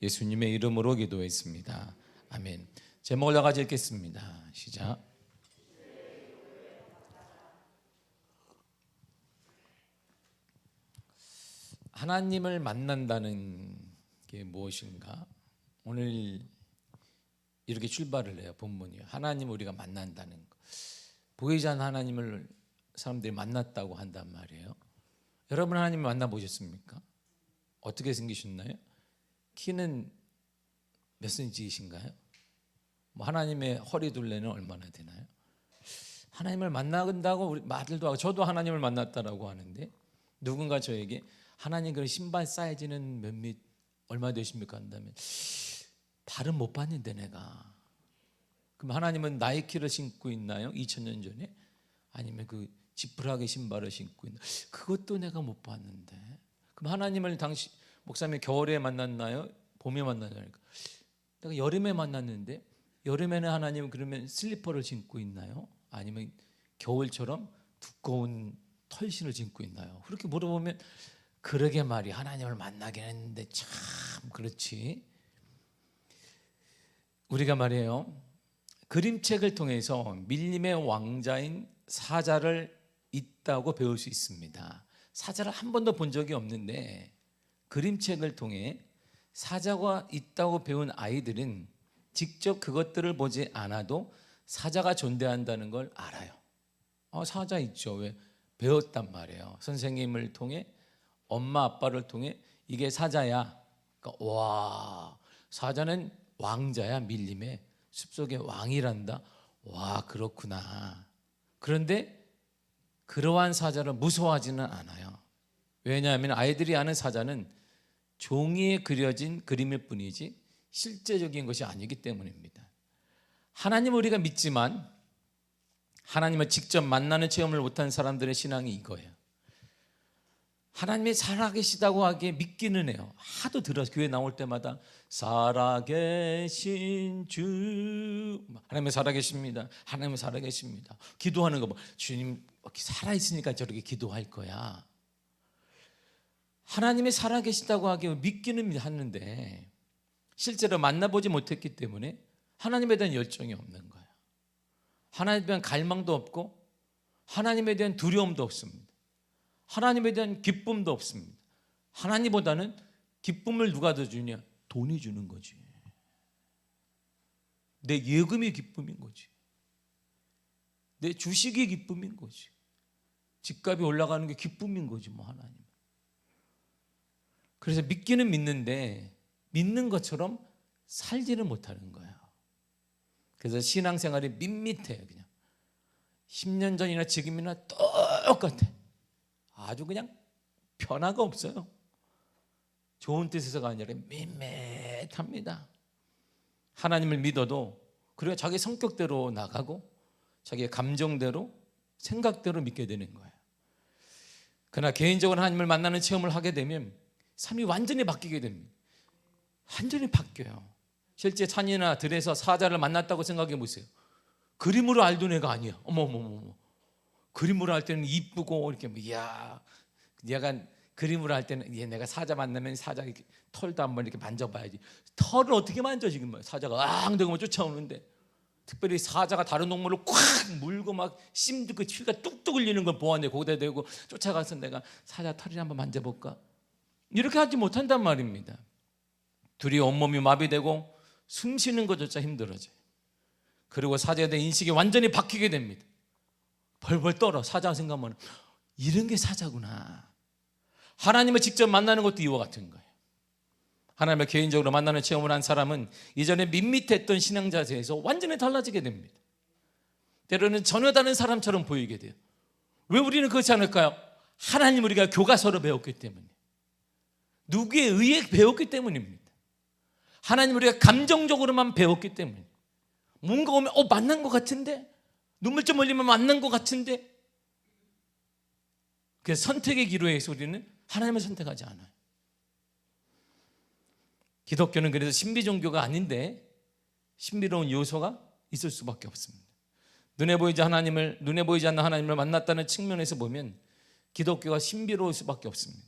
예수님의 이름으로 기도했습니다. 아멘. 제목을 다 같이 읽겠습니다. 시작. 하나님을 만난다는 게 무엇인가? 오늘 이렇게 출발을 해요. 본문이 하나님 우리가 만난다는 거. 보이지 않는 하나님을 사람들이 만났다고 한단 말이에요. 여러분 하나님을 만나보셨습니까? 어떻게 생기셨나요? 키는 몇 cm이신가요? 뭐 하나님의 허리둘레는 얼마나 되나요? 하나님을 만나간다고 우리 말들도 하고 저도 하나님을 만났다라고 하는데 누군가 저에게 하나님 그 신발 사이즈는 몇 미 얼마 되십니까? 한다면 발은 못 봤는데 내가. 그럼 하나님은 나이키를 신고 있나요? 2000년 전에? 아니면 그 지푸라기 신발을 신고 있나? 그것도 내가 못 봤는데. 그럼 하나님을 당시 목사님 겨울에 만났나요? 봄에 만났나요? 내가 여름에 만났는데 여름에는 하나님은 그러면 슬리퍼를 신고 있나요? 아니면 겨울처럼 두꺼운 털신을 신고 있나요? 그렇게 물어보면 그러게 말이 하나님을 만나긴 했는데 참 그렇지. 우리가 말이에요 그림책을 통해서 밀림의 왕자인 사자를 있다고 배울 수 있습니다. 사자를 한 번도 본 적이 없는데 그림책을 통해 사자가 있다고 배운 아이들은 직접 그것들을 보지 않아도 사자가 존재한다는 걸 알아요. 사자 있죠. 왜? 배웠단 말이에요. 선생님을 통해 엄마 아빠를 통해 이게 사자야. 그러니까 와 사자는 왕자야. 밀림의 숲속의 왕이란다. 와 그렇구나. 그런데 그러한 사자를 무서워하지는 않아요. 왜냐하면 아이들이 아는 사자는 종이에 그려진 그림일 뿐이지 실제적인 것이 아니기 때문입니다. 하나님을 우리가 믿지만 하나님을 직접 만나는 체험을 못한 사람들의 신앙이 이거예요. 하나님이 살아계시다고 하기에 믿기는 해요. 하도 들어서 교회 나올 때마다 살아계신 주 하나님은 살아계십니다. 하나님은 살아계십니다. 기도하는 거 뭐 주님 살아있으니까 저렇게 기도할 거야. 하나님이 살아계시다고 하기에 믿기는 하는데 실제로 만나보지 못했기 때문에 하나님에 대한 열정이 없는 거예요. 하나님에 대한 갈망도 없고 하나님에 대한 두려움도 없습니다. 하나님에 대한 기쁨도 없습니다. 하나님보다는 기쁨을 누가 더 주냐? 돈이 주는 거지. 내 예금이 기쁨인 거지. 내 주식이 기쁨인 거지. 집값이 올라가는 게 기쁨인 거지 뭐 하나님. 그래서 믿기는 믿는데 믿는 것처럼 살지를 못하는 거예요. 그래서 신앙생활이 밋밋해요. 그냥 10년 전이나 지금이나 똑같아. 아주 그냥 변화가 없어요. 좋은 뜻에서가 아니라 밋밋합니다. 하나님을 믿어도 그래야 자기 성격대로 나가고 자기의 감정대로 생각대로 믿게 되는 거예요. 그러나 개인적으로 하나님을 만나는 체험을 하게 되면 삶이 완전히 바뀌게 됩니다. 완전히 바뀌어요. 실제 산이나 들에서 사자를 만났다고 생각해 보세요. 그림으로 알던 애가 아니야. 어머머머. 그림으로 할 때는 이쁘고 이렇게 이야. 얘가 그림으로 할 때는 내가 사자 만나면 사자 이렇게 털도 한번 이렇게 만져봐야지. 털을 어떻게 만져 지금 사자가 앙대고 쫓아오는데 특별히 사자가 다른 동물을 꽉 물고 막 심도 그 휘가 뚝뚝 흘리는 걸 보았네. 거기다 대고 쫓아가서 내가 사자 털을 한번 만져볼까? 이렇게 하지 못한단 말입니다. 둘이 온몸이 마비되고 숨 쉬는 것조차 힘들어져요. 그리고 사자에 대한 인식이 완전히 바뀌게 됩니다. 벌벌 떨어. 사자 생각하면 이런 게 사자구나. 하나님을 직접 만나는 것도 이와 같은 거예요. 하나님을 개인적으로 만나는 체험을 한 사람은 이전에 밋밋했던 신앙 자세에서 완전히 달라지게 됩니다. 때로는 전혀 다른 사람처럼 보이게 돼요. 왜 우리는 그렇지 않을까요? 하나님 우리가 교과서로 배웠기 때문에, 누구에 의해 배웠기 때문입니다. 하나님 우리가 감정적으로만 배웠기 때문에, 뭔가 오면 만난 것 같은데, 눈물 좀 흘리면 만난 것 같은데, 그래서 선택의 기로에서 우리는 하나님을 선택하지 않아요. 기독교는 그래서 신비 종교가 아닌데 신비로운 요소가 있을 수밖에 없습니다. 눈에 보이지 않는 하나님을 만났다는 측면에서 보면 기독교가 신비로울 수밖에 없습니다.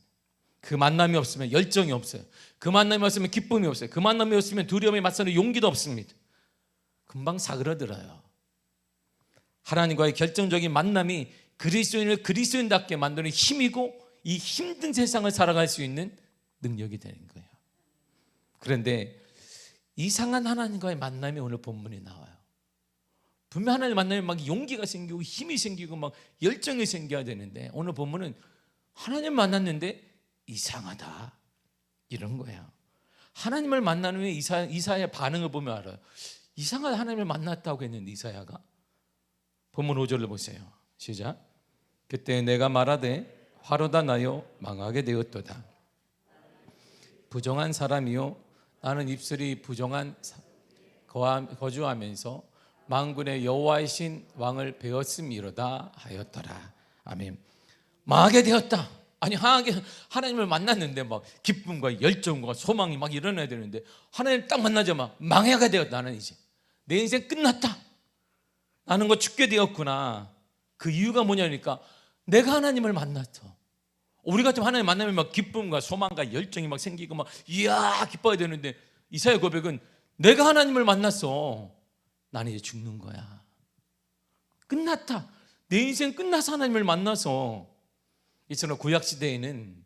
그 만남이 없으면 열정이 없어요. 그 만남이 없으면 기쁨이 없어요. 그 만남이 없으면 두려움에 맞서는 용기도 없습니다. 금방 사그러들어요. 하나님과의 결정적인 만남이 그리스도인을 그리스도인답게 만드는 힘이고 이 힘든 세상을 살아갈 수 있는 능력이 되는 거예요. 그런데 이상한 하나님과의 만남이 오늘 본문에 나와요. 분명 하나님 만나면 막 용기가 생기고 힘이 생기고 막 열정이 생겨야 되는데 오늘 본문은 하나님 만났는데 이상하다 이런 거예요. 하나님을 만난 후에 이사야의 반응을 보면 알아요. 이상한 하나님을 만났다고 했는데 이사야가 본문 5절을 보세요. 시작. 그때 내가 말하되 화로다 나요 망하게 되었도다. 부정한 사람이요 나는 입술이 부정한 거주하면서 만군의 여호와이신 왕을 배웠음이로다 하였더라. 아멘. 망하게 되었다. 아니 하나님을 만났는데 막 기쁨과 열정과 소망이 막 일어나야 되는데 하나님 딱 만나자마자 망하게 되었다. 나는 이제 내 인생 끝났다. 나는 거 죽게 되었구나. 그 이유가 뭐냐니까 내가 하나님을 만났어. 우리 같으면 하나님 만나면 막 기쁨과 소망과 열정이 막 생기고 막 이야 기뻐야 되는데 이사야 고백은 내가 하나님을 만났어. 나는 이제 죽는 거야. 끝났다. 내 인생 끝나서 하나님을 만나서. 이처럼 구약시대에는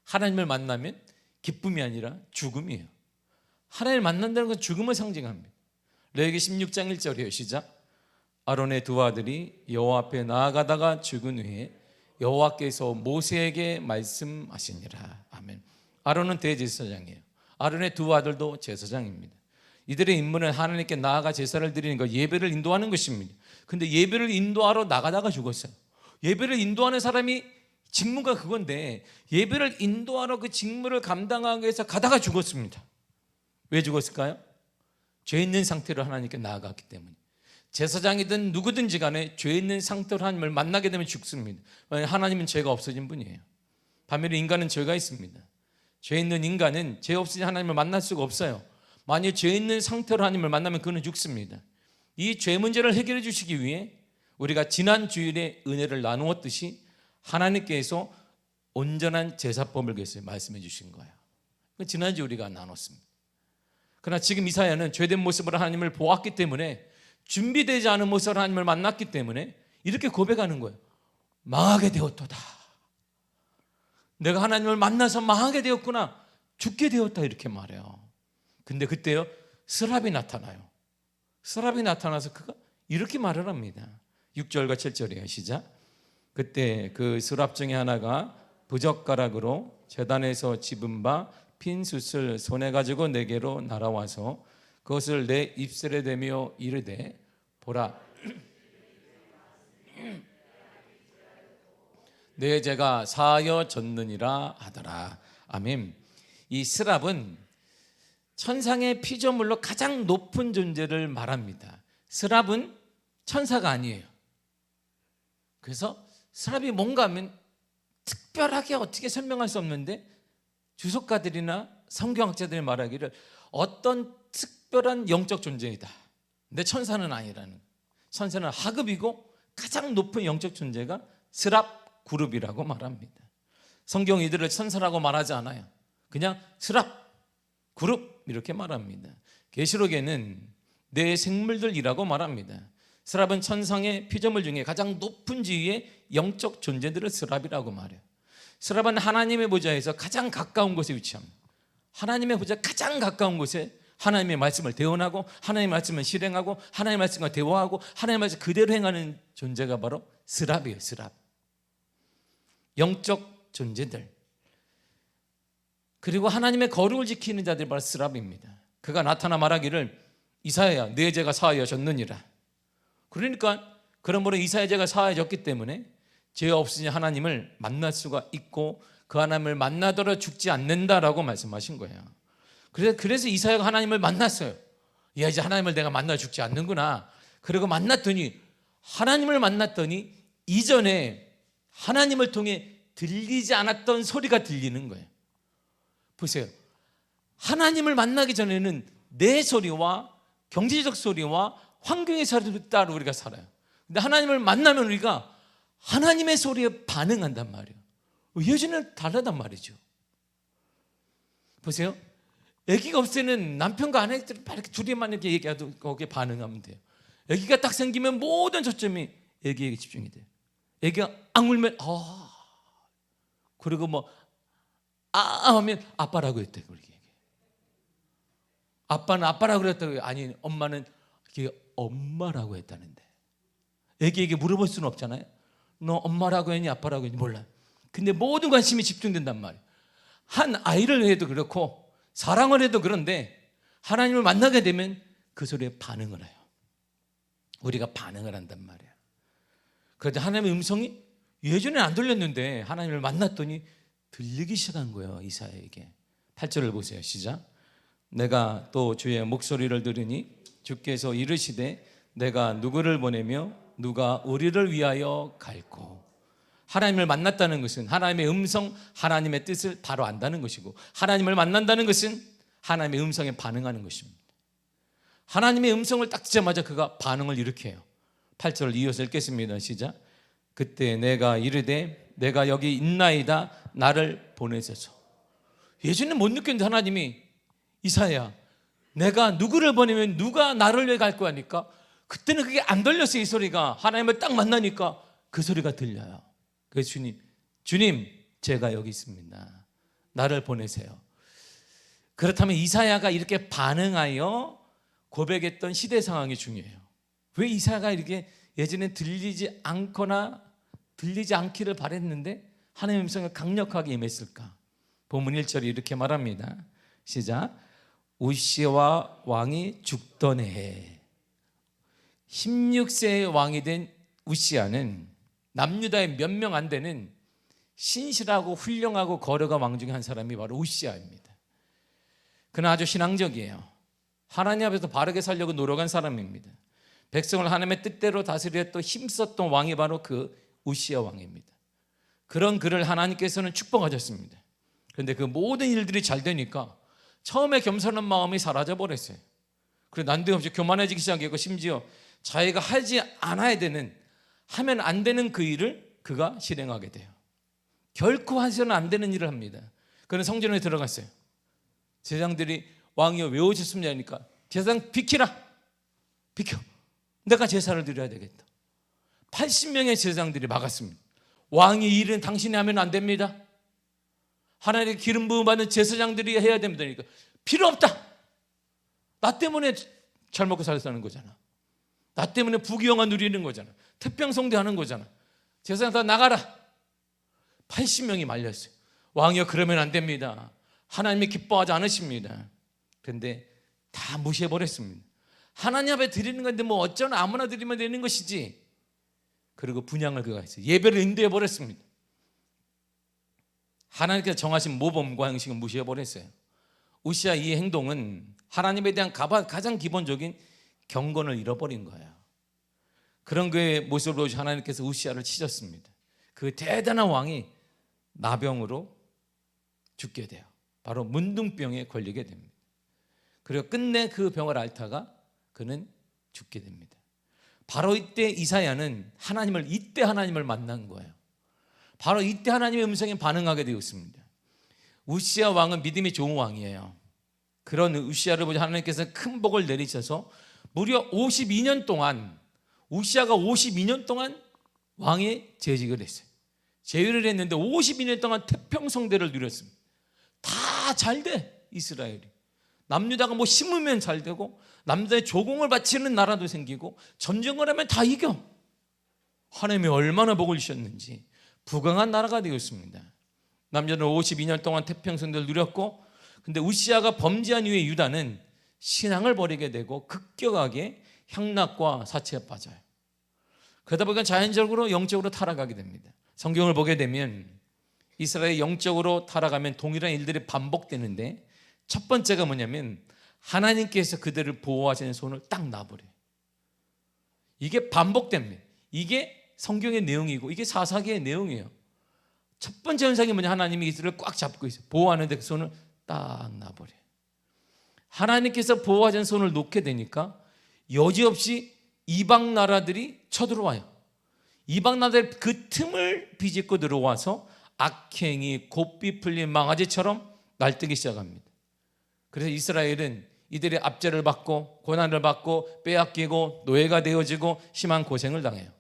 하나님을 만나면 기쁨이 아니라 죽음이에요. 하나님을 만난다는 건 죽음을 상징합니다. 레위기 16장 1절이에요. 시작. 아론의 두 아들이 여호와 앞에 나아가다가 죽은 후에 여호와께서 모세에게 말씀하시니라. 아멘. 아론은 대제사장이에요. 아론의 두 아들도 제사장입니다. 이들의 임무는 하나님께 나아가 제사를 드리는 것, 예배를 인도하는 것입니다. 근데 예배를 인도하러 나가다가 죽었어요. 예배를 인도하는 사람이 직무가 그건데 예배를 인도하러 그 직무를 감당하기 위해서 가다가 죽었습니다. 왜 죽었을까요? 죄 있는 상태로 하나님께 나아갔기 때문에. 제사장이든 누구든지 간에 죄 있는 상태로 하나님을 만나게 되면 죽습니다. 하나님은 죄가 없어진 분이에요. 반면에 인간은 죄가 있습니다. 죄 있는 인간은 죄 없으니 하나님을 만날 수가 없어요. 만약 죄 있는 상태로 하나님을 만나면 그는 죽습니다. 이 죄 문제를 해결해 주시기 위해 우리가 지난 주일에 은혜를 나누었듯이 하나님께서 온전한 제사법을 말씀해 주신 거예요. 지난주 우리가 나눴습니다. 그러나 지금 이사야는 죄된 모습으로 하나님을 보았기 때문에 준비되지 않은 모습으로 하나님을 만났기 때문에 이렇게 고백하는 거예요. 망하게 되었도다. 내가 하나님을 만나서 망하게 되었구나. 죽게 되었다 이렇게 말해요. 근데 그때요 스랍이 나타나요. 스랍이 나타나서 그가 이렇게 말을 합니다. 6절과 7절이에요. 시작. 그때 그 스랍 중에 하나가 부젓가락으로 제단에서 집은 바 핀 숯을 손에 가지고 내게로 날아와서 그것을 내 입술에 대며 이르되 보라 내 죄가 사하여졌느니라 하더라. 아멘. 이 스랍은 천상의 피조물로 가장 높은 존재를 말합니다. 스랍은 천사가 아니에요. 그래서 스랍이 뭔가 하면 특별하게 어떻게 설명할 수 없는데 주석가들이나 성경학자들이 말하기를 어떤 특별한 영적 존재이다. 근데 천사는 아니라는. 천사는 하급이고 가장 높은 영적 존재가 스랍 그룹이라고 말합니다. 성경 이들을 천사라고 말하지 않아요. 그냥 스랍 그룹 이렇게 말합니다. 계시록에는 내 생물들이라고 말합니다. 스랍은 천상의 피조물 중에 가장 높은 지위의 영적 존재들을 스랍이라고 말해요. 스랍은 하나님의 보좌에서 가장 가까운 곳에 위치합니다. 하나님의 보좌 가장 가까운 곳에 하나님의 말씀을 대언하고 하나님의 말씀을 실행하고 하나님의 말씀과 대화하고 하나님의 말씀 그대로 행하는 존재가 바로 스랍이에요. 스랍. 영적 존재들. 그리고 하나님의 거룩을 지키는 자들이 바로 스랍입니다. 그가 나타나 말하기를 이사야야 내 죄가 사하여졌느니라. 그러니까 그러므로 이사야의 죄가 사하여졌기 때문에 죄 없으니 하나님을 만날 수가 있고 그 하나님을 만나더라 죽지 않는다라고 말씀하신 거예요. 그래서 이사야가 하나님을 만났어요. 야 이제 하나님을 내가 만나 죽지 않는구나. 그리고 하나님을 만났더니 이전에 하나님을 통해 들리지 않았던 소리가 들리는 거예요. 보세요. 하나님을 만나기 전에는 내 소리와 경제적 소리와 환경의 소리를 따라 우리가 살아요. 근데 하나님을 만나면 우리가 하나님의 소리에 반응한단 말이에요. 예전에는 다르단 말이죠. 보세요. 아기가 없을 때는 남편과 아내들이 이렇게 둘이만 이렇게 얘기해도 거기에 반응하면 돼요. 아기가 딱 생기면 모든 초점이 아기에게 집중이 돼요. 아기가 악 울면 그리고 뭐 하면 아빠라고 했대. 그렇게 아빠는 아빠라고 그랬다고. 아니, 엄마는 엄마라고 했다는데. 아기에게 물어볼 수는 없잖아요. 너 엄마라고 했니 아빠라고 했니 몰라요. 근데 모든 관심이 집중된단 말이에요. 한 아이를 해도 그렇고 사랑을 해도 그런데 하나님을 만나게 되면 그 소리에 반응을 해요. 우리가 반응을 한단 말이에요. 그런데 하나님의 음성이 예전에 안 들렸는데 하나님을 만났더니 들리기 시작한 거예요. 이사야에게. 8절을 보세요. 시작. 내가 또 주의 목소리를 들으니 주께서 이르시되 내가 누구를 보내며 누가 우리를 위하여 갈꼬. 하나님을 만났다는 것은 하나님의 음성, 하나님의 뜻을 바로 안다는 것이고, 하나님을 만난다는 것은 하나님의 음성에 반응하는 것입니다. 하나님의 음성을 딱 듣자마자 그가 반응을 일으켜요. 8절 이어서 읽겠습니다. 시작. 그때 내가 이르되 내가 여기 있나이다 나를 보내소서. 예전에는 못 느꼈는데 하나님이 이사야 내가 누구를 보내면 누가 나를 왜 갈 거야 하니까 그때는 그게 안 들렸어요. 이 소리가 하나님을 딱 만나니까 그 소리가 들려요. 그래서 주님 제가 여기 있습니다. 나를 보내세요. 그렇다면 이사야가 이렇게 반응하여 고백했던 시대 상황이 중요해요. 왜 이사야가 이렇게 예전에 들리지 않거나 들리지 않기를 바랬는데 하나님의 음성을 강력하게 임했을까? 본문 1절이 이렇게 말합니다. 시작. 우시와 왕이 죽던 해에 16세의 왕이 된 우시야는 남유다의 몇 명 안 되는 신실하고 훌륭하고 거룩한 왕 중에 한 사람이 바로 우시야입니다. 그는 아주 신앙적이에요. 하나님 앞에서 바르게 살려고 노력한 사람입니다. 백성을 하나님의 뜻대로 다스리려 또 힘썼던 왕이 바로 그 우시야 왕입니다. 그런 그를 하나님께서는 축복하셨습니다. 그런데 그 모든 일들이 잘 되니까 처음에 겸손한 마음이 사라져 버렸어요. 그리고 난데없이 교만해지기 시작했고, 심지어 자기가 하지 않아야 되는, 하면 안 되는 그 일을 그가 실행하게 돼요. 결코 하셔는 안 되는 일을 합니다. 그는 성전에 들어갔어요. 제사장들이 왕이여 왜 오셨습니까? 하니까 제사장 비키라, 비켜, 내가 제사를 드려야 되겠다. 80명의 제사장들이 막았습니다. 왕이 이 일은 당신이 하면 안 됩니다. 하나님의 기름 부음 받는 제사장들이 해야 됩니다. 그러니까 필요 없다. 나 때문에 잘 먹고 잘 사는 거잖아. 나 때문에 부귀영화 누리는 거잖아. 태평성대하는 거잖아. 제사장 다 나가라. 80명이 말렸어요. 왕이여 그러면 안 됩니다. 하나님이 기뻐하지 않으십니다. 그런데 다 무시해버렸습니다. 하나님 앞에 드리는 건데 뭐 어쩌나 아무나 드리면 되는 것이지. 그리고 분향을 그가 했어요. 예배를 인도해버렸습니다. 하나님께서 정하신 모범과 형식을 무시해버렸어요. 우시야 이 행동은 하나님에 대한 가장 기본적인 경건을 잃어버린 거예요. 그런 그의 모습을 보시고 하나님께서 우시야를 치셨습니다. 그 대단한 왕이 나병으로 죽게 돼요. 바로 문둥병에 걸리게 됩니다. 그리고 끝내 그 병을 앓다가 그는 죽게 됩니다. 바로 이때 이사야는 이때 하나님을 만난 거예요. 바로 이때 하나님의 음성에 반응하게 되었습니다. 우시야 왕은 믿음이 좋은 왕이에요. 그런 우시야를 보자 하나님께서 큰 복을 내리셔서 무려 52년 동안, 우시야가 52년 동안 왕의 재직을 했어요. 재위를 했는데 52년 동안 태평성대를 누렸습니다. 다 잘 돼, 이스라엘이. 남유다가 뭐 심으면 잘 되고, 남유다의 조공을 바치는 나라도 생기고, 전쟁을 하면 다 이겨. 하나님이 얼마나 복을 주셨는지 부강한 나라가 되었습니다. 남유다는 52년 동안 태평성대를 누렸고, 근데 우시야가 범죄한 이후에 유다는 신앙을 버리게 되고 급격하게 향락과 사치에 빠져요. 그러다 보니까 자연적으로 영적으로 타락하게 됩니다. 성경을 보게 되면 이스라엘이 영적으로 타락하면 동일한 일들이 반복되는데, 첫 번째가 뭐냐면 하나님께서 그들을 보호하시는 손을 딱 놔버려요. 이게 반복됩니다. 이게 성경의 내용이고 이게 사사기의 내용이에요. 첫 번째 현상이 뭐냐, 하나님이 이스라엘을 꽉 잡고 있어요. 보호하는데 그 손을 딱 놔버려요. 하나님께서 보호하시는 손을 놓게 되니까 여지없이 이방 나라들이 쳐들어와요. 이방 나라들 그 틈을 비집고 들어와서 악행이 곱비 풀린 망아지처럼 날뛰기 시작합니다. 그래서 이스라엘은 이들의 압제를 받고 고난을 받고 빼앗기고 노예가 되어지고 심한 고생을 당해요.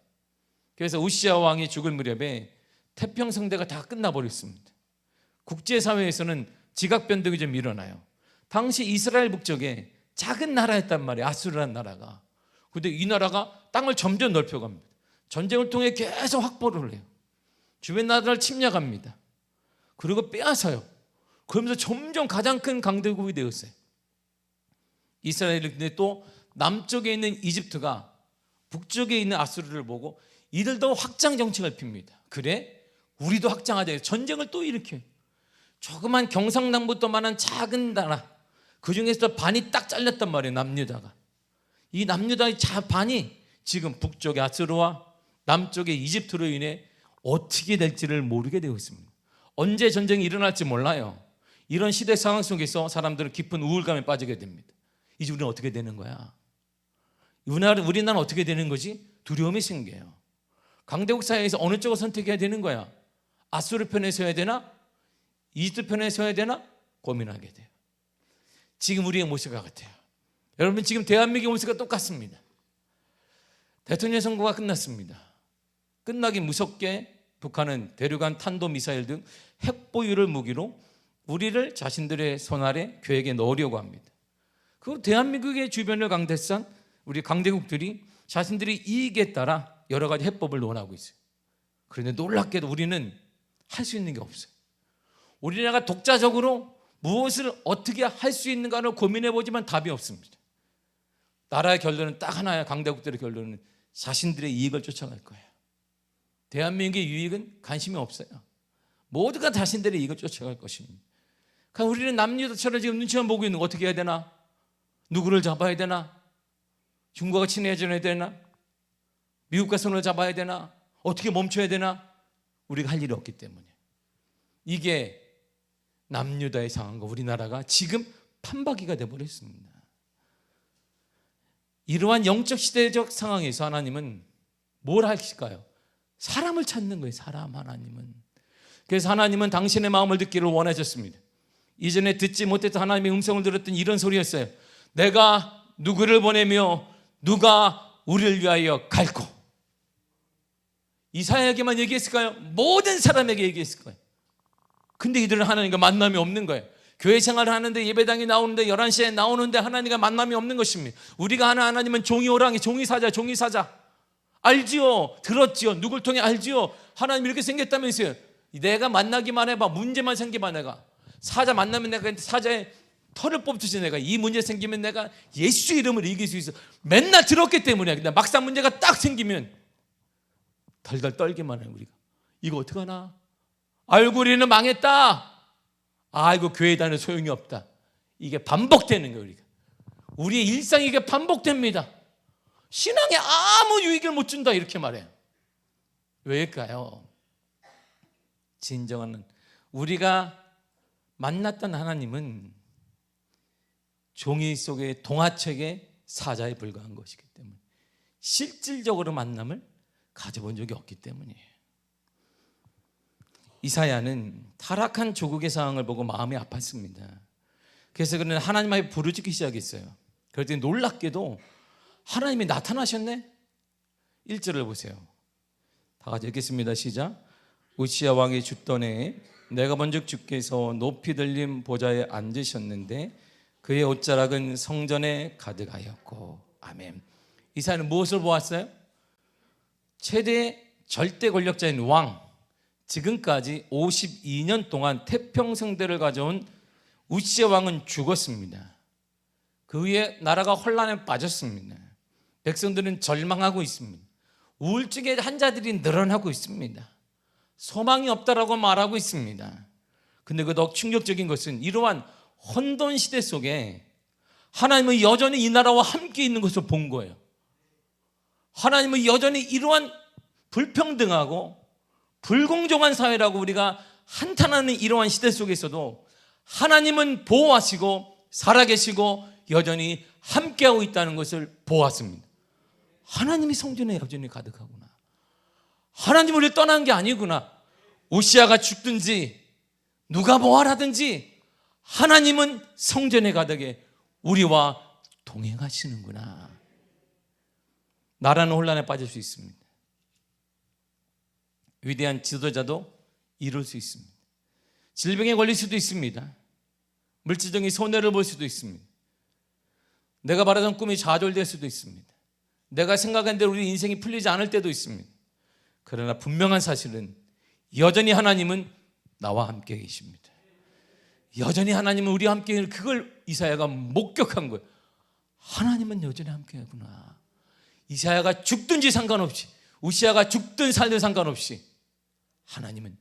그래서 우시야 왕이 죽을 무렵에 태평성대가 다 끝나버렸습니다. 국제사회에서는 지각변동이 좀 일어나요. 당시 이스라엘 북쪽에 작은 나라였단 말이에요. 아수르라는 나라가. 그런데 이 나라가 땅을 점점 넓혀갑니다. 전쟁을 통해 계속 확보를 해요. 주변 나라를 침략합니다. 그리고 빼앗아요. 그러면서 점점 가장 큰 강대국이 되었어요. 이스라엘이 근데 또 남쪽에 있는 이집트가 북쪽에 있는 아수르를 보고 이들도 확장 정책을 핍니다. 그래? 우리도 확장하자. 전쟁을 또 일으켜요. 조그만 경상남부터만한 작은 나라, 그 중에서 반이 딱 잘렸단 말이에요. 남유다가. 이 남유다의 반이 지금 북쪽의 아수르와 남쪽의 이집트로 인해 어떻게 될지를 모르게 되고 있습니다. 언제 전쟁이 일어날지 몰라요. 이런 시대 상황 속에서 사람들은 깊은 우울감에 빠지게 됩니다. 이제 우리는 어떻게 되는 거야? 우리나라는 어떻게 되는 거지? 두려움이 생겨요. 강대국 사회에서 어느 쪽을 선택해야 되는 거야? 아수르 편에 서야 되나? 이집트 편에 서야 되나? 고민하게 돼요. 지금 우리의 모습과 같아요. 여러분, 지금 대한민국의 모습과 똑같습니다. 대통령 선거가 끝났습니다. 끝나기 무섭게 북한은 대륙간 탄도미사일 등 핵보유를 무기로 우리를 자신들의 손 아래 계획에 넣으려고 합니다. 그 대한민국의 주변을 강대상 우리 강대국들이 자신들의 이익에 따라 여러 가지 해법을 논하고 있어요. 그런데 놀랍게도 우리는 할 수 있는 게 없어요. 우리나라가 독자적으로 무엇을 어떻게 할 수 있는가를 고민해 보지만 답이 없습니다. 나라의 결론은 딱 하나야. 강대국들의 결론은 자신들의 이익을 쫓아갈 거예요. 대한민국의 유익은 관심이 없어요. 모두가 자신들의 이익을 쫓아갈 것입니다. 그러니까 우리는 남유다처럼 지금 눈치만 보고 있는 거 어떻게 해야 되나? 누구를 잡아야 되나? 중국과 친해져야 되나? 미국과 손을 잡아야 되나? 어떻게 멈춰야 되나? 우리가 할 일이 없기 때문에. 이게 남유다의 상황과 우리나라가 지금 판박이가 되어버렸습니다. 이러한 영적 시대적 상황에서 하나님은 뭘 하실까요? 사람을 찾는 거예요. 사람. 하나님은. 그래서 하나님은 당신의 마음을 듣기를 원하셨습니다. 이전에 듣지 못했던 하나님의 음성을 들었던 이런 소리였어요. 내가 누구를 보내며 누가 우리를 위하여 갈고. 이사야에게만 얘기했을까요? 모든 사람에게 얘기했을 거예요. 근데 이들은 하나님과 만남이 없는 거예요. 교회 생활을 하는데 예배당에 나오는데 11시에 나오는데 하나님과 만남이 없는 것입니다. 우리가 하는 하나님은 종이 호랑이, 종이 사자. 알지요? 들었지요? 누굴 통해 알지요? 하나님 이렇게 생겼다면서요. 내가 만나기만 해봐. 문제만 생기면 내가. 사자 만나면 내가 사자의 털을 뽑듯이 내가 이 문제 생기면 내가 예수 이름을 이길 수 있어. 맨날 들었기 때문에. 근데 막상 문제가 딱 생기면 덜덜 떨기만 해요. 우리가 이거 어떡하나? 아이고 우리는 망했다. 아이고 교회 다니는 소용이 없다. 이게 반복되는 거예요. 우리의 일상이 이게 반복됩니다. 신앙에 아무 유익을 못 준다 이렇게 말해요. 왜일까요? 진정한 우리가 만났던 하나님은 종이 속의 동화책의 사자에 불과한 것이기 때문에 실질적으로 만남을 가져본 적이 없기 때문이에요. 이사야는 타락한 조국의 상황을 보고 마음이 아팠습니다. 그래서 그는 하나님 앞에 부르짖기 시작했어요. 그랬더니 놀랍게도 하나님이 나타나셨네. 1절을 보세요. 다 같이 읽겠습니다. 시작. 우시야 왕이 죽던 해에 내가 본즉 주께서 높이 들린 보좌에 앉으셨는데 그의 옷자락은 성전에 가득하였고. 아멘. 이사야는 무엇을 보았어요? 최대 절대 권력자인 왕, 지금까지 52년 동안 태평성대를 가져온 우시야 왕은 죽었습니다. 그 후에 나라가 혼란에 빠졌습니다. 백성들은 절망하고 있습니다. 우울증의 환자들이 늘어나고 있습니다. 소망이 없다라고 말하고 있습니다. 근데 그 더 충격적인 것은 이러한 혼돈 시대 속에 하나님은 여전히 이 나라와 함께 있는 것을 본 거예요. 하나님은 여전히 이러한 불평등하고 불공정한 사회라고 우리가 한탄하는 이러한 시대 속에서도 하나님은 보호하시고 살아계시고 여전히 함께하고 있다는 것을 보았습니다. 하나님이 성전에 여전히 가득하구나. 하나님 우리를 떠난 게 아니구나. 우시야가 죽든지 누가 뭐 하라든지 하나님은 성전의 가득에 우리와 동행하시는구나. 나라는 혼란에 빠질 수 있습니다. 위대한 지도자도 이룰 수 있습니다. 질병에 걸릴 수도 있습니다. 물질적인 손해를 볼 수도 있습니다. 내가 바라던 꿈이 좌절될 수도 있습니다. 내가 생각한 대로 우리 인생이 풀리지 않을 때도 있습니다. 그러나 분명한 사실은 여전히 하나님은 나와 함께 계십니다. 여전히 하나님은 우리와 함께 계시는, 그걸 이사야가 목격한 거예요. 하나님은 여전히 함께 하구나. 이사야가 죽든지 상관없이, 우시아가 죽든 살든 상관없이 하나님은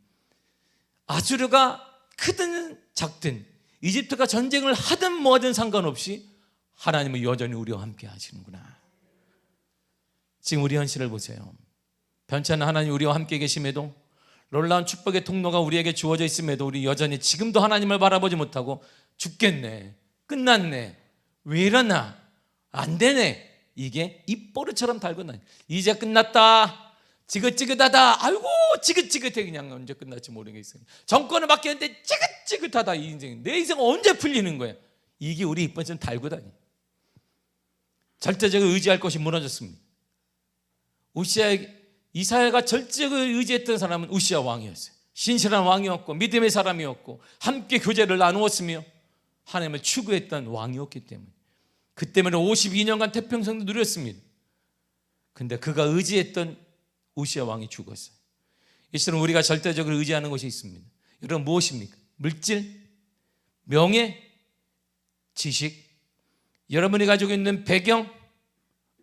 아수르가 크든 작든 이집트가 전쟁을 하든 뭐하든 상관없이 하나님은 여전히 우리와 함께 하시는구나. 지금 우리 현실을 보세요. 변치 않는 하나님 우리와 함께 계심에도, 놀라운 축복의 통로가 우리에게 주어져 있음에도 우리 여전히 지금도 하나님을 바라보지 못하고 죽겠네, 끝났네, 왜 이러나, 안 되네, 이게 입버릇처럼 달고 다니. 이제 끝났다, 지긋지긋하다, 아이고 지긋지긋해, 그냥 언제 끝날지 모르겠어요. 정권을 바뀌었는데 지긋지긋하다, 이 인생, 내 인생 언제 풀리는 거야. 이게 우리 입버릇처럼 달고 다니. 절대적으로 의지할 것이 무너졌습니다. 이사야가 절대적으로 의지했던 사람은 우시아 왕이었어요. 신실한 왕이었고 믿음의 사람이었고 함께 교제를 나누었으며 하나님을 추구했던 왕이었기 때문에, 그 때문에 52년간 태평성도 누렸습니다. 근데 그가 의지했던 우시아 왕이 죽었어요. 이 시간 우리가 절대적으로 의지하는 것이 있습니다. 여러분, 무엇입니까? 물질, 명예, 지식, 여러분이 가지고 있는 배경,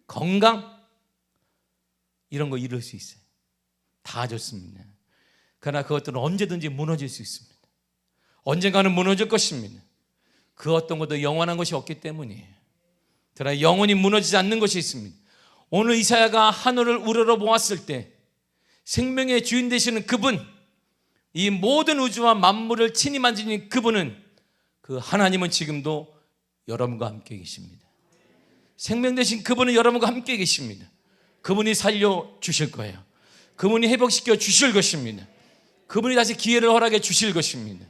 건강, 이런 거 이룰 수 있어요. 다 좋습니다. 그러나 그것들은 언제든지 무너질 수 있습니다. 언젠가는 무너질 것입니다. 그 어떤 것도 영원한 것이 없기 때문이에요. 그러나 영원히 무너지지 않는 것이 있습니다. 오늘 이사야가 하늘을 우러러 보았을 때 생명의 주인 되시는 그분, 이 모든 우주와 만물을 친히 만지는 그분은, 그 하나님은 지금도 여러분과 함께 계십니다. 생명 되신 그분은 여러분과 함께 계십니다. 그분이 살려주실 거예요. 그분이 회복시켜 주실 것입니다. 그분이 다시 기회를 허락해 주실 것입니다.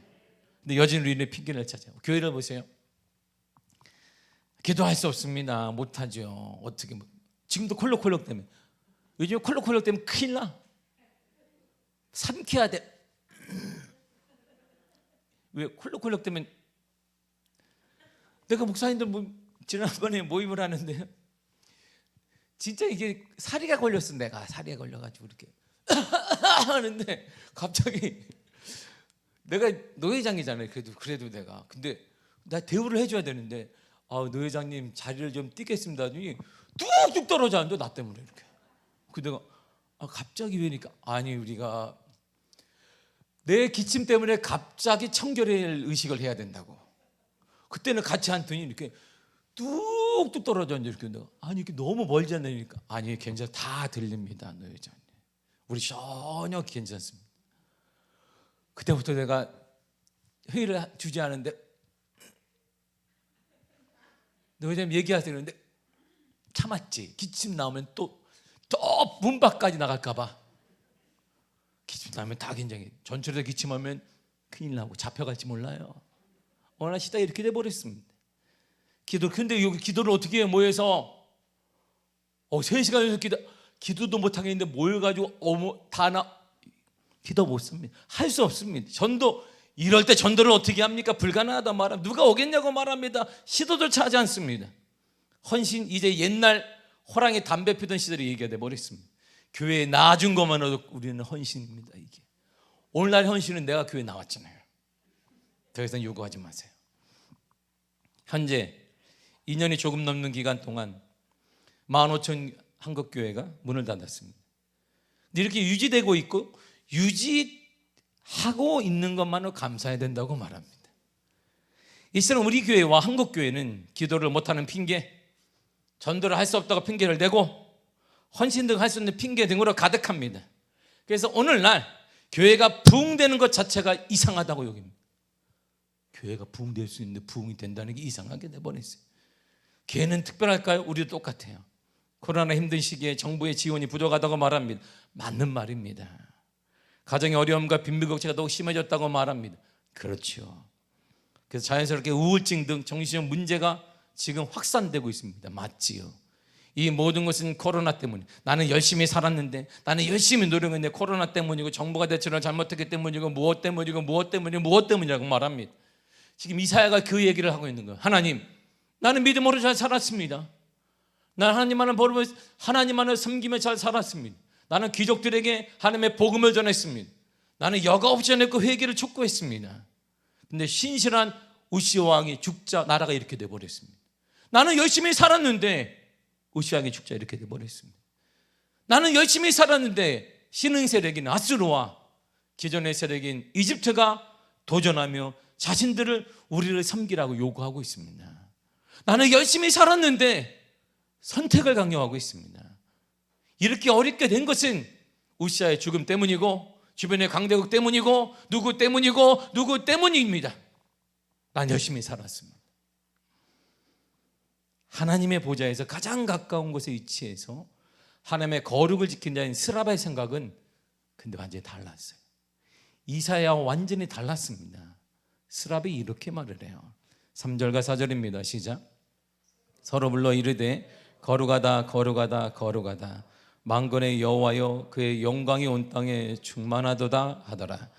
근데 여전히 우리는 핑계를 찾아요. 교회를 보세요. 기도할 수 없습니다. 못하죠. 어떻게, 지금도 콜록콜록 때문에, 요즘 콜록콜록 때문에 큰일 나. 삼켜야 돼. 왜 콜록콜록 때문에. 내가 목사님들 지난번에 모임을 하는데 진짜 이게 사리가 걸렸어. 내가 사리가 걸려가지고 이렇게 하는데 갑자기, 내가 노회장이잖아요. 그래도 내가, 근데 나 대우를 해줘야 되는데, 노회장님 자리를 좀 띄겠습니다 하더니 뚝뚝 떨어져 앉아, 나 때문에 이렇게. 그 내가 갑자기 왜니까, 아니 우리가 내 기침 때문에 갑자기 청결의 의식을 해야 된다고. 그때는 같이 앉더니 이렇게 뚝뚝 떨어져 앉아 이렇게. 내가 아니 이게 너무 멀지 않으니까, 아니 괜찮아, 다 들립니다 노회장님, 우리 전혀 괜찮습니다. 그때부터 내가 회의를 주재하는데 노회장님 얘기하시는데 참았지. 기침 나오면 또 문 밖까지 나갈까 봐. 기침 나오면 다 긴장해. 전철에서 기침하면 큰일 나고 잡혀갈지 몰라요. 어느 날 시대가 이렇게 돼버렸습니다. 근데 여기 기도를 어떻게 해요? 모여서 3시간 연속 기도도 못하겠는데 모여가지고 기도 못 씁니다. 할 수 없습니다. 전도, 이럴 때 전도를 어떻게 합니까? 불가능하다 말합니다. 누가 오겠냐고 말합니다. 시도조차 하지 않습니다. 헌신, 이제 옛날 호랑이 담배 피던 시절이 얘기가 돼버렸습니다. 교회에 나아준 것만으로도 우리는 헌신입니다. 이게 오늘날 헌신은 내가 교회에 나왔잖아요. 더 이상 요구하지 마세요. 현재 2년이 조금 넘는 기간 동안 15,000 한국교회가 문을 닫았습니다. 근데 이렇게 유지되고 있고 유지하고 있는 것만으로 감사해야 된다고 말합니다. 이 시간 우리 교회와 한국교회는 기도를 못하는 핑계, 전도를 할 수 없다고 핑계를 대고 헌신 등 할 수 있는 핑계 등으로 가득합니다. 그래서 오늘날 교회가 부흥되는 것 자체가 이상하다고 여깁니다. 교회가 부흥될 수 있는데 부흥이 된다는 게 이상하게 내버렸어요. 교회는 특별할까요? 우리도 똑같아요. 코로나 힘든 시기에 정부의 지원이 부족하다고 말합니다. 맞는 말입니다. 가정의 어려움과 빈부격차가 더욱 심해졌다고 말합니다. 그렇죠. 그래서 자연스럽게 우울증 등 정신적 문제가 지금 확산되고 있습니다. 맞지요? 이 모든 것은 코로나 때문에. 나는 열심히 살았는데, 나는 열심히 노력했는데 코로나 때문이고 정부가 대처를 잘못했기 때문이고 무엇 때문이라고 말합니다. 지금 이사야가 그 얘기를 하고 있는 거예요. 하나님, 나는 믿음으로 잘 살았습니다. 나는 하나님만을 섬기며 잘 살았습니다. 나는 귀족들에게 하나님의 복음을 전했습니다. 나는 여과 없이 전했고 회개를 촉구했습니다. 근데 신실한 우시아 왕이 죽자 나라가 이렇게 돼버렸습니다. 나는 열심히 살았는데 우시아 왕이 죽자 이렇게 돼버렸습니다. 나는 열심히 살았는데 신흥 세력인 아수르와 기존의 세력인 이집트가 도전하며 자신들을 우리를 섬기라고 요구하고 있습니다. 나는 열심히 살았는데 선택을 강요하고 있습니다. 이렇게 어렵게 된 것은 우시아의 죽음 때문이고 주변의 강대국 때문이고 누구 때문입니다. 난 열심히 살았습니다. 하나님의 보좌에서 가장 가까운 곳에 위치해서 하나님의 거룩을 지킨 자인 스라바의 생각은 근데 완전히 달랐어요. 이사야와 완전히 달랐습니다. 스랍이 이렇게 말을 해요. 3절과 4절입니다. 시작. 서로 불러 이르되 거룩하다 거룩하다 거룩하다 만군의 여호와여 그의 영광이 온 땅에 충만하도다 하더라.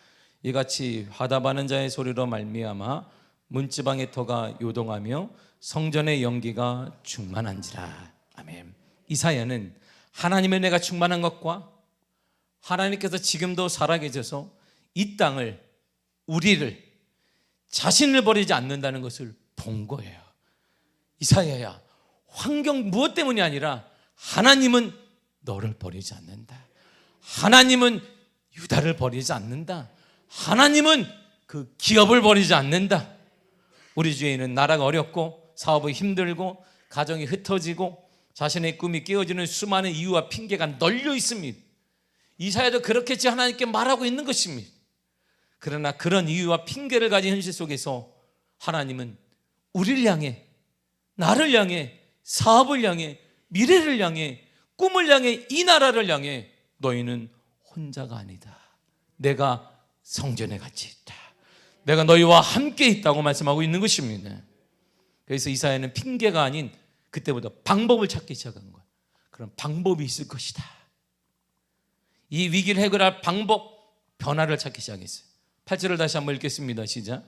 이같이 화답하는 자의 소리로 말미암아 문지방의 터가 요동하며 성전의 연기가 충만한지라. 아멘. 이사야는 하나님의 은혜가 충만한 것과 하나님께서 지금도 살아계셔서 이 땅을 우리를 자신을 버리지 않는다는 것을 본 거예요. 이사야야, 환경 무엇 때문이 아니라 하나님은 너를 버리지 않는다. 하나님은 유다를 버리지 않는다. 하나님은 그 기업을 버리지 않는다. 우리 주위에는 나라가 어렵고 사업이 힘들고 가정이 흩어지고 자신의 꿈이 깨어지는 수많은 이유와 핑계가 널려 있습니다. 이사야도 그렇겠지 하나님께 말하고 있는 것입니다. 그러나 그런 이유와 핑계를 가진 현실 속에서 하나님은 우리를 향해, 나를 향해, 사업을 향해, 미래를 향해, 꿈을 향해, 이 나라를 향해 너희는 혼자가 아니다. 내가 성전에 같이 있다. 내가 너희와 함께 있다고 말씀하고 있는 것입니다. 그래서 이사야는 핑계가 아닌 그때부터 방법을 찾기 시작한 거예요. 그런 방법이 있을 것이다. 이 위기를 해결할 방법, 변화를 찾기 시작했어요. 8절을 다시 한번 읽겠습니다. 시작.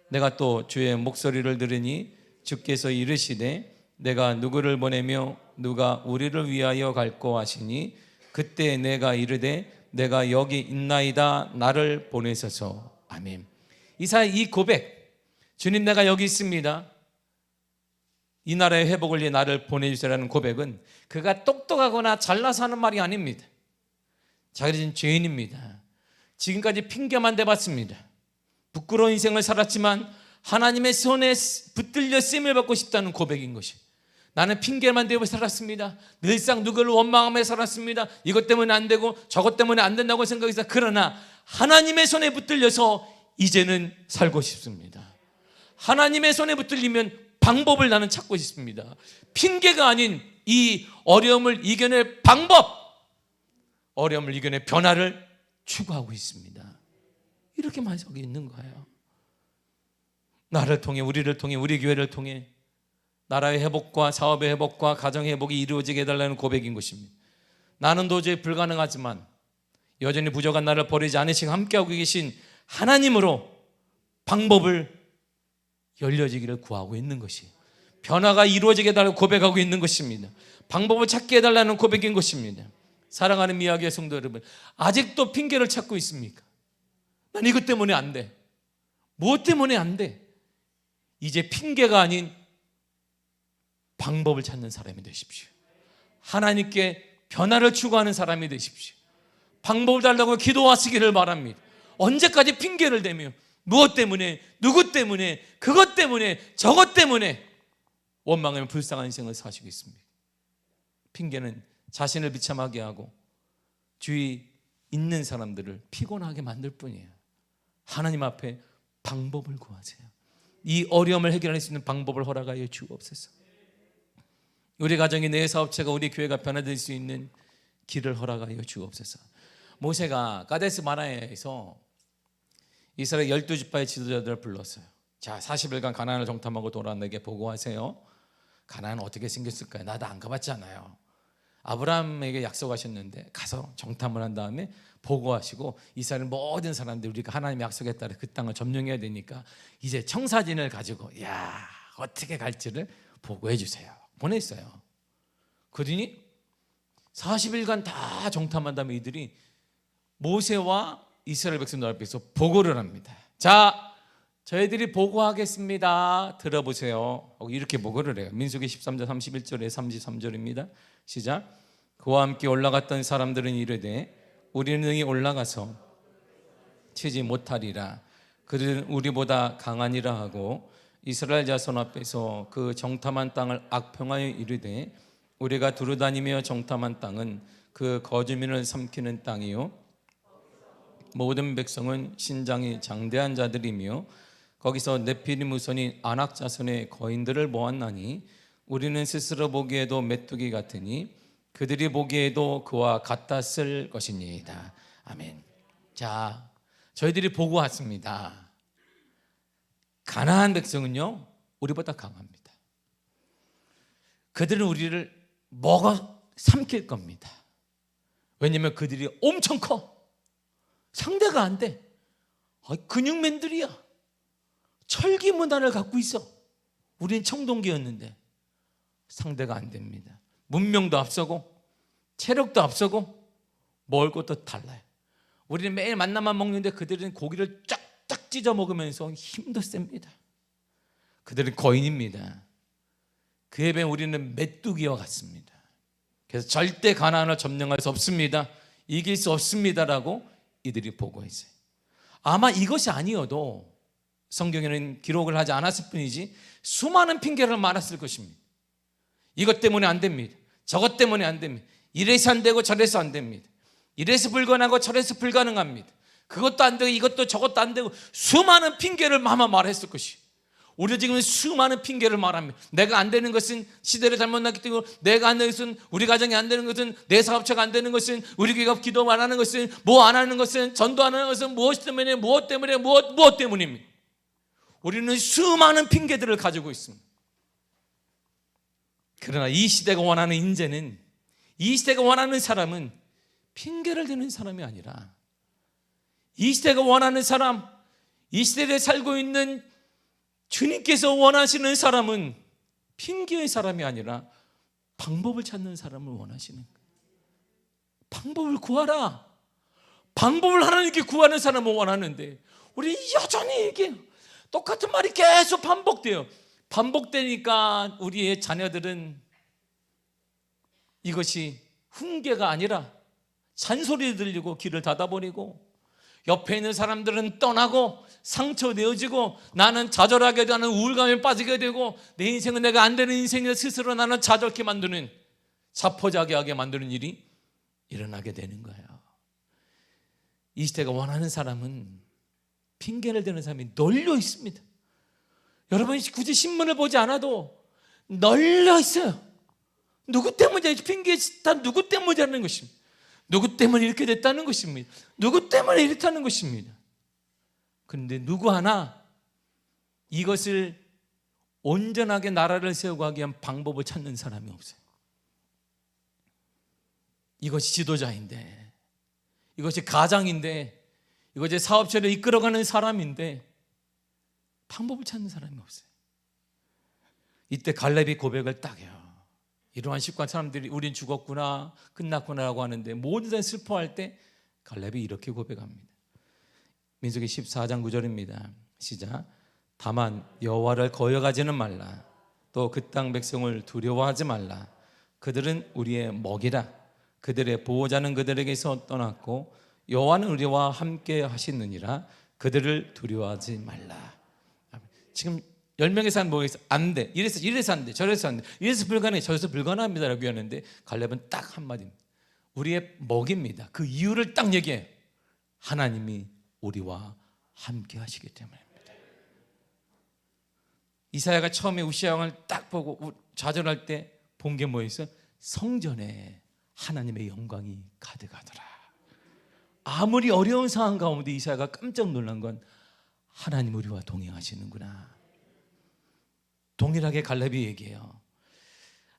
내가 또 주의 목소리를 들으니 주께서 이르시되 내가 누구를 보내며 누가 우리를 위하여 갈꼬 하시니 그때 내가 이르되 내가 여기 있나이다 나를 보내소서. 아멘. 이사야 이 고백, 주님 내가 여기 있습니다, 이 나라의 회복을 위해 나를 보내주세요라는 고백은 그가 똑똑하거나 잘나서 하는 말이 아닙니다. 자기는 죄인입니다. 지금까지 핑계만 대봤습니다. 부끄러운 인생을 살았지만 하나님의 손에 붙들려 쓰임을 받고 싶다는 고백인 것이, 나는 핑계만 대고 살았습니다. 늘상 누구를 원망하며 살았습니다. 이것 때문에 안 되고 저것 때문에 안 된다고 생각해서, 그러나 하나님의 손에 붙들려서 이제는 살고 싶습니다. 하나님의 손에 붙들리면 방법을 나는 찾고 싶습니다. 핑계가 아닌 이 어려움을 이겨낼 방법, 어려움을 이겨낼 변화를 추구하고 있습니다. 이렇게 말하고 있는 거예요. 나를 통해, 우리를 통해, 우리 교회를 통해 나라의 회복과 사업의 회복과 가정의 회복이 이루어지게 해달라는 고백인 것입니다. 나는 도저히 불가능하지만 여전히 부족한 나를 버리지 않으시고 함께하고 계신 하나님으로 방법을 열려지기를 구하고 있는 것이, 변화가 이루어지게 해달라고 고백하고 있는 것입니다. 방법을 찾게 해달라는 고백인 것입니다. 사랑하는 미학의 성도 여러분, 아직도 핑계를 찾고 있습니까? 난 이것 때문에 안 돼, 무엇 때문에 안 돼? 이제 핑계가 아닌 방법을 찾는 사람이 되십시오. 하나님께 변화를 추구하는 사람이 되십시오. 방법을 달라고 기도하시기를 바랍니다. 언제까지 핑계를 대며 무엇 때문에, 누구 때문에, 그것 때문에, 저것 때문에 원망하며 불쌍한 인생을 사시고 있습니다. 핑계는 자신을 비참하게 하고 주위 있는 사람들을 피곤하게 만들 뿐이에요. 하나님 앞에 방법을 구하세요. 이 어려움을 해결할 수 있는 방법을 허락하여 주옵소서. 우리 가정이, 내 사업체가, 우리 교회가 변화될 수 있는 길을 허락하여 주옵소서. 모세가 가데스 마라에서 이스라엘 12지파의 지도자들을 불렀어요. 자, 40일간 가나안을 정탐하고 돌아와 내게 보고하세요. 가나안은 어떻게 생겼을까요? 나도 안 가봤잖아요. 아브라함에게 약속하셨는데 가서 정탐을 한 다음에 보고하시고 이스라엘 모든 사람들 우리가 하나님의 약속에 따라 그 땅을 점령해야 되니까 이제 청사진을 가지고 어떻게 갈지를 보고해 주세요. 보냈어요. 그러니 40일간 다 정탐한 다음에 이들이 모세와 이스라엘 백성들 앞에서 보고를 합니다. 자, 저희들이 보고하겠습니다. 들어보세요. 이렇게 보고를 해요. 민수기 13장 31절에 33절입니다. 시작. 그와 함께 올라갔던 사람들은 이르되 우리는 능히 올라가서 치지 못하리라. 그들은 우리보다 강하니라 하고 이스라엘 자손 앞에서 그 정탐한 땅을 악평하여 이르되 우리가 두루다니며 정탐한 땅은 그 거주민을 삼키는 땅이요 모든 백성은 신장이 장대한 자들이며 거기서 네피림 후손인 아낙 자손의 거인들을 모았나니 우리는 스스로 보기에도 메뚜기 같으니 그들이 보기에도 그와 같았을 것이니이다. 아멘. 자, 저희들이 보고 왔습니다. 가나안 백성은요 우리보다 강합니다. 그들은 우리를 먹어 삼킬 겁니다. 왜냐하면 그들이 엄청 커. 상대가 안 돼. 근육맨들이야. 철기 문화를 갖고 있어. 우리는 청동기였는데 상대가 안 됩니다. 문명도 앞서고 체력도 앞서고 먹을 것도 달라요. 우리는 매일 만나만 먹는데 그들은 고기를 쫙쫙 찢어 먹으면서 힘도 셉니다. 그들은 거인입니다. 그에 비해 우리는 메뚜기와 같습니다. 그래서 절대 가나안을 점령할 수 없습니다. 이길 수 없습니다라고 이들이 보고했어요. 아마 이것이 아니어도 성경에는 기록을 하지 않았을 뿐이지 수많은 핑계를 말았을 것입니다. 이것 때문에 안 됩니다. 저것 때문에 안 됩니다. 이래서 안 되고 저래서 안 됩니다. 이래서 불가능하고 저래서 불가능합니다. 그것도 안 되고 이것도 저것도 안 되고 수많은 핑계를 아마 말했을 것이에요. 우리가 지금 수많은 핑계를 말합니다. 내가 안 되는 것은 시대를 잘못 났기 때문에, 내가 안 되는 것은 우리 가정이 안 되는 것은, 내 사업체가 안 되는 것은, 우리 교회가 기도 안 하는 것은, 뭐 안 하는 것은, 전도 안 하는 것은 무엇 때문에 무엇 때문입니다. 우리는 수많은 핑계들을 가지고 있습니다. 그러나 이 시대가 원하는 인재는, 이 시대가 원하는 사람은 핑계를 대는 사람이 아니라, 이 시대가 원하는 사람, 이 시대에 살고 있는 주님께서 원하시는 사람은 핑계의 사람이 아니라 방법을 찾는 사람을 원하시는 거예요. 방법을 구하라. 방법을 하나님께 구하는 사람을 원하는데 우리 여전히 이게 똑같은 말이 계속 반복돼요. 반복되니까 우리의 자녀들은 이것이 훈계가 아니라 잔소리 들리고 귀를 닫아버리고, 옆에 있는 사람들은 떠나고 상처 내어지고, 나는 좌절하게 되는 우울감에 빠지게 되고, 내 인생은 내가 안 되는 인생을 스스로 나는 좌절케 만드는, 자포자기하게 만드는 일이 일어나게 되는 거예요. 이 시대가 원하는 사람은 핑계를 대는 사람이 널려 있습니다. 여러분이 굳이 신문을 보지 않아도 널려 있어요. 누구 때문에 핑계 다 누구 때문이라는 것입니다. 누구 때문에 이렇게 됐다는 것입니다. 누구 때문에 이렇다는 것입니다. 그런데 누구 하나 이것을 온전하게 나라를 세우고 하기 위한 방법을 찾는 사람이 없어요. 이것이 지도자인데, 이것이 가장인데, 이것이 사업체를 이끌어가는 사람인데 방법을 찾는 사람이 없어요. 이때 갈렙이 고백을 딱 해요. 이러한 식관 사람들이 우린 죽었구나, 끝났구나라고 하는데 모든 사람이 슬퍼할 때 갈렙이 이렇게 고백합니다. 민수기 14장 9절입니다. 시작. 다만 여호와를 거역하지는 말라. 또 그 땅 백성을 두려워하지 말라. 그들은 우리의 먹이라. 그들의 보호자는 그들에게서 떠났고 여호와는 우리와 함께 하시느니라. 그들을 두려워하지 말라. 지금 10명의 사람 모여서 안 돼, 이래서 안 돼, 저래서 안 돼, 이래서 불가능해, 저래서 불가능합니다 라고 하는데 갈렙은 딱 한마디입니다. 우리의 먹입니다. 그 이유를 딱 얘기해요. 하나님이 우리와 함께 하시기 때문입니다. 이사야가 처음에 우시야 왕을 딱 보고 좌절할 때 본 게 뭐였어요? 성전에 하나님의 영광이 가득하더라. 아무리 어려운 상황 가운데 이사야가 깜짝 놀란 건 하나님 우리와 동행하시는구나. 동일하게 갈렙이 얘기해요.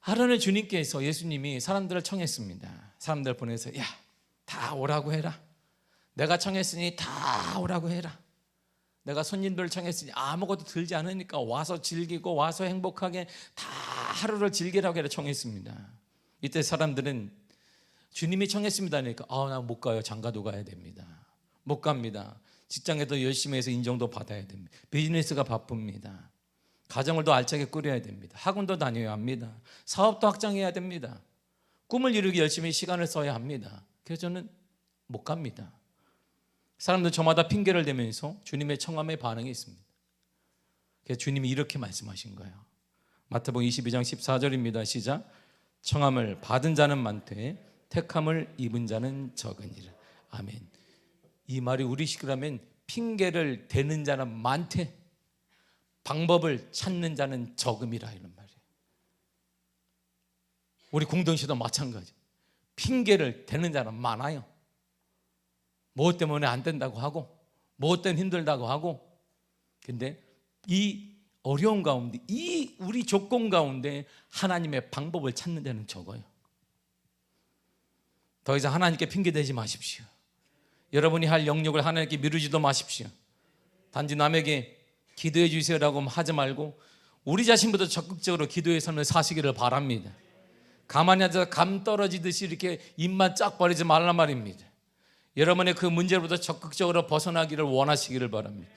하루는 주님께서 예수님이 사람들을 청했습니다. 사람들 보내서 야, 다 오라고 해라. 내가 청했으니 다 오라고 해라. 내가 손님들 청했으니 아무것도 들지 않으니까 와서 즐기고 와서 행복하게 다 하루를 즐기라고 해라 청했습니다. 이때 사람들은 주님이 청했습니다 하니까 나 못 가요. 장가도 가야 됩니다. 못 갑니다. 직장에도 열심히 해서 인정도 받아야 됩니다. 비즈니스가 바쁩니다. 가정을 더 알차게 꾸려야 됩니다. 학원도 다녀야 합니다. 사업도 확장해야 됩니다. 꿈을 이루기 열심히 시간을 써야 합니다. 그래서 저는 못 갑니다. 사람들 저마다 핑계를 대면서 주님의 청함에 반응이 있습니다. 그래서 주님이 이렇게 말씀하신 거예요. 마태복음 22장 14절입니다. 시작. 청함을 받은 자는 많되 택함을 입은 자는 적으니라. 아멘. 이 말이 우리식으로 핑계를 대는 자는 많되 방법을 찾는 자는 적음이라 이런 말이에요. 우리 공동체도 마찬가지. 핑계를 대는 자는 많아요. 뭐 때문에 안 된다고 하고 뭐 때문에 힘들다고 하고. 근데 이 어려운 가운데 이 우리 조건 가운데 하나님의 방법을 찾는 데는 적어요. 더 이상 하나님께 핑계대지 마십시오. 여러분이 할 영역을 하나님께 미루지도 마십시오. 단지 남에게 기도해 주세요라고 하지 말고 우리 자신부터 적극적으로 기도의 삶을 사시기를 바랍니다. 가만히 앉아서 감 떨어지듯이 이렇게 입만 쫙 벌리지 말란 말입니다. 여러분의 그 문제로부터 적극적으로 벗어나기를 원하시기를 바랍니다.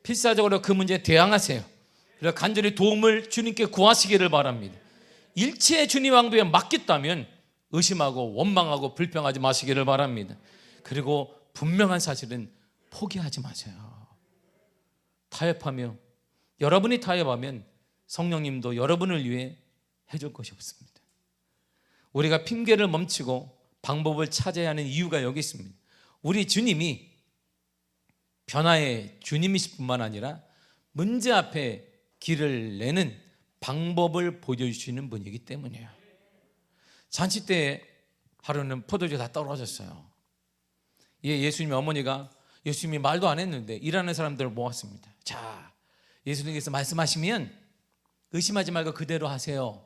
필사적으로 그 문제에 대항하세요. 그래서 간절히 도움을 주님께 구하시기를 바랍니다. 일체의 주님 왕도에 맡겼다면 의심하고 원망하고 불평하지 마시기를 바랍니다. 그리고 분명한 사실은 포기하지 마세요. 타협하며 여러분이 타협하면 성령님도 여러분을 위해 해줄 것이 없습니다. 우리가 핑계를 멈추고 방법을 찾아야 하는 이유가 여기 있습니다. 우리 주님이 변화의 주님이실 뿐만 아니라 문제 앞에 길을 내는 방법을 보여주시는 분이기 때문이에요. 잔치 때 하루는 포도주가 다 떨어졌어요. 예수님의 어머니가 예수님이 말도 안 했는데 일하는 사람들을 모았습니다. 자, 예수님께서 말씀하시면 의심하지 말고 그대로 하세요.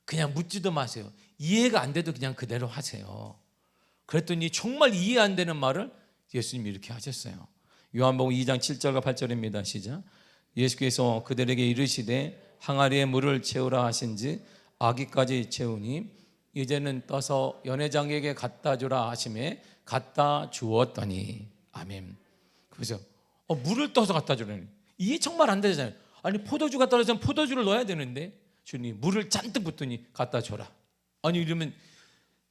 그냥 묻지도 마세요. 이해가 안 돼도 그냥 그대로 하세요. 그랬더니 정말 이해 안 되는 말을 예수님이 이렇게 하셨어요. 요한복음 2장 7절과 8절입니다. 시작. 예수께서 그들에게 이르시되 항아리에 물을 채우라 하신지 아기까지 채우니 이제는 떠서 연회장에게 갖다 주라 하심에 갖다 주었더니. 아멘. 그래서 물을 떠서 갖다 주라니 이해 정말 안 되잖아요. 아니 포도주가 떨어지면 포도주를 넣어야 되는데 주님 물을 잔뜩 붓더니 갖다 줘라. 아니 이러면.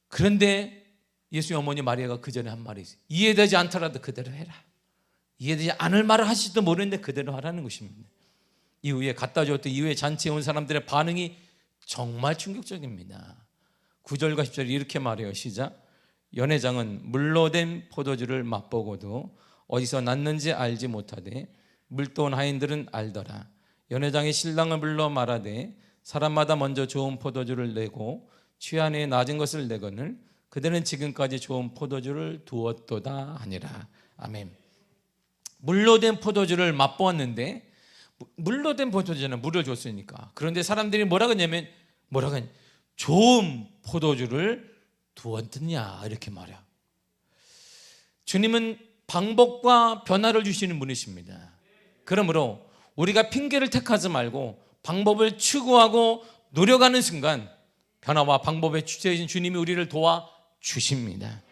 그런데 예수의 어머니 마리아가 그 전에 한 말이 있어요. 이해되지 않더라도 그대로 해라. 이해되지 않을 말을 하실지도 모르는데 그대로 하라는 것입니다. 이후에 갖다 줬더니 이후에 잔치에 온 사람들의 반응이 정말 충격적입니다. 9절과 10절이 이렇게 말해요. 시작. 연회장은 물로 된 포도주를 맛보고도 어디서 났는지 알지 못하되 물도 온 하인들은 알더라. 연회장이 신랑을 불러 말하되 사람마다 먼저 좋은 포도주를 내고 취한에 낮은 것을 내거늘 그들은 지금까지 좋은 포도주를 두었도다 하니라. 아멘. 물로 된 포도주를 맛보았는데 물로 된 포도주는 물을 줬으니까. 그런데 사람들이 뭐라고 했냐면 좋은 포도주를 두었느냐 이렇게 말해요. 주님은 방법과 변화를 주시는 분이십니다. 그러므로 우리가 핑계를 택하지 말고 방법을 추구하고 노력하는 순간 변화와 방법의 주체이신 주님이 우리를 도와주십니다.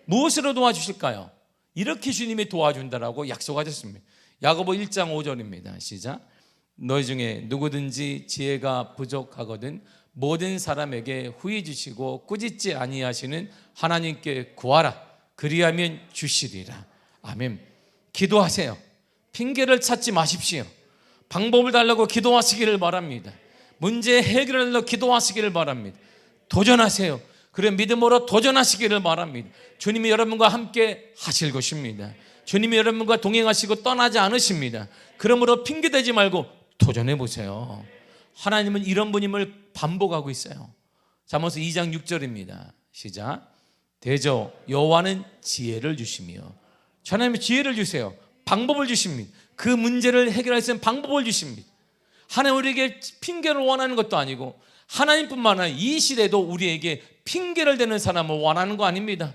무엇으로 도와주실까요? 이렇게 주님이 도와준다라고 약속하셨습니다. 야고보 1장 5절입니다. 시작. 너희 중에 누구든지 지혜가 부족하거든 모든 사람에게 후히 주시고 꾸짖지 아니하시는 하나님께 구하라. 그리하면 주시리라. 아멘. 기도하세요. 핑계를 찾지 마십시오. 방법을 달라고 기도하시기를 바랍니다. 문제 해결을 달라고 기도하시기를 바랍니다. 도전하세요. 그래 믿음으로 도전하시기를 바랍니다. 주님이 여러분과 함께 하실 것입니다. 주님이 여러분과 동행하시고 떠나지 않으십니다. 그러므로 핑계대지 말고 도전해 보세요. 하나님은 이런 분임을 반복하고 있어요. 잠언서 2장 6절입니다. 시작. 대저 여호와는 지혜를 주시며. 하나님은 지혜를 주세요. 방법을 주십니다. 그 문제를 해결할 수 있는 방법을 주십니다. 하나님 우리에게 핑계를 원하는 것도 아니고 하나님뿐만 아니라 이 시대도 우리에게 핑계를 대는 사람을 원하는 거 아닙니다.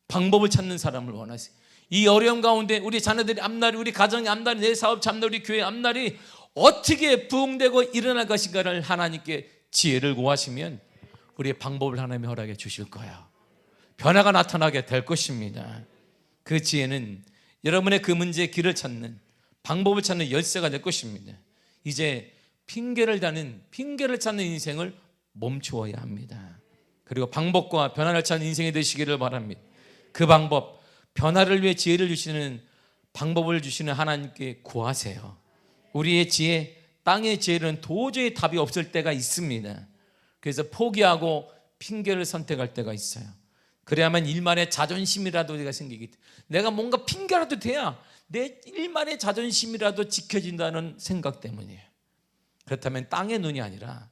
방법을 찾는 사람을 원하세요. 이 어려움 가운데 우리 자녀들이 앞날이, 우리 가정의 앞날이, 내 사업 앞날이, 우리 교회 앞날이 어떻게 부흥되고 일어날 것인가를 하나님께 지혜를 구하시면 우리의 방법을 하나님이 허락해 주실 거예요. 변화가 나타나게 될 것입니다. 그 지혜는 여러분의 그 문제의 길을 찾는, 방법을 찾는 열쇠가 될 것입니다. 이제 핑계를 찾는 인생을 멈추어야 합니다. 그리고 방법과 변화를 찾는 인생이 되시기를 바랍니다. 그 방법, 변화를 위해 지혜를 주시는, 방법을 주시는 하나님께 구하세요. 우리의 지혜, 땅의 지혜는 도저히 답이 없을 때가 있습니다. 그래서 포기하고 핑계를 선택할 때가 있어요. 그래야만 일만의 자존심이라도 우리가 생기기 때문에, 내가 뭔가 핑계라도 돼야 내 일만의 자존심이라도 지켜진다는 생각 때문이에요. 그렇다면 땅의 눈이 아니라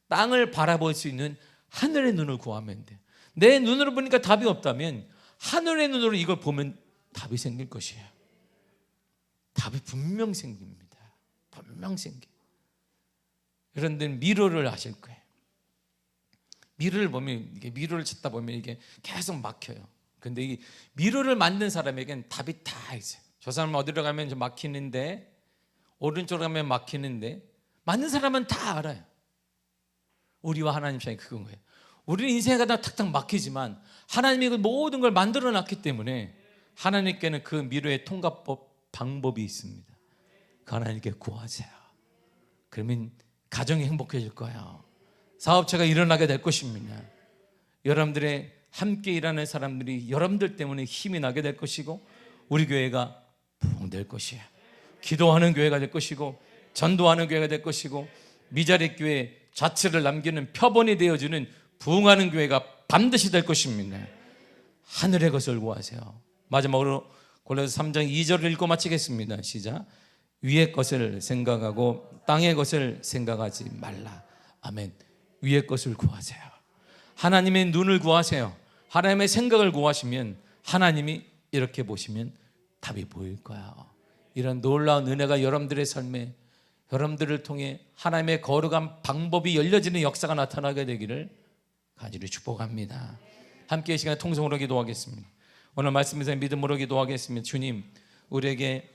땅을 바라볼 수 있는 하늘의 눈을 구하면 돼요. 내 눈으로 보니까 답이 없다면 하늘의 눈으로 이걸 보면 답이 생길 것이에요. 답이 분명 생깁니다. 분명 생겨요. 그런데 미로를 하실 거예요. 미로를 보면, 이게 미로를 찾다 보면 이게 계속 막혀요. 근데 이 미로를 만든 사람에겐 답이 다 있어요. 저 사람 어디로 가면 좀 막히는데, 오른쪽으로 가면 막히는데, 맞는 사람은 다 알아요. 우리와 하나님 사이 그건 거예요. 우리는 인생에 가다 탁탁 막히지만 하나님이 그 모든 걸 만들어 놨기 때문에 하나님께는 그 미로의 통과법, 방법이 있습니다. 그 하나님께 구하세요. 그러면 가정이 행복해질 거예요. 사업체가 일어나게 될 것입니다. 여러분들의 함께 일하는 사람들이 여러분들 때문에 힘이 나게 될 것이고, 우리 교회가 부흥될 것이에요. 기도하는 교회가 될 것이고, 전도하는 교회가 될 것이고, 미자립 교회 자체를 남기는 표본이 되어주는 부흥하는 교회가 반드시 될 것입니다. 하늘의 것을 구하세요. 마지막으로 골로새 3장 2절을 읽고 마치겠습니다. 시작. 위의 것을 생각하고 땅의 것을 생각하지 말라. 아멘. 위의 것을 구하세요. 하나님의 눈을 구하세요. 하나님의 생각을 구하시면 하나님이 이렇게 보시면 답이 보일 거예요. 이런 놀라운 은혜가 여러분들의 삶에, 여러분들을 통해 하나님의 거룩한 방법이 열려지는 역사가 나타나게 되기를 간절히 축복합니다. 함께 이 시간에 통성으로 기도하겠습니다. 오늘 말씀에서 믿음으로 기도하겠습니다. 주님, 우리에게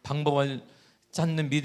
방법을 찾는 믿음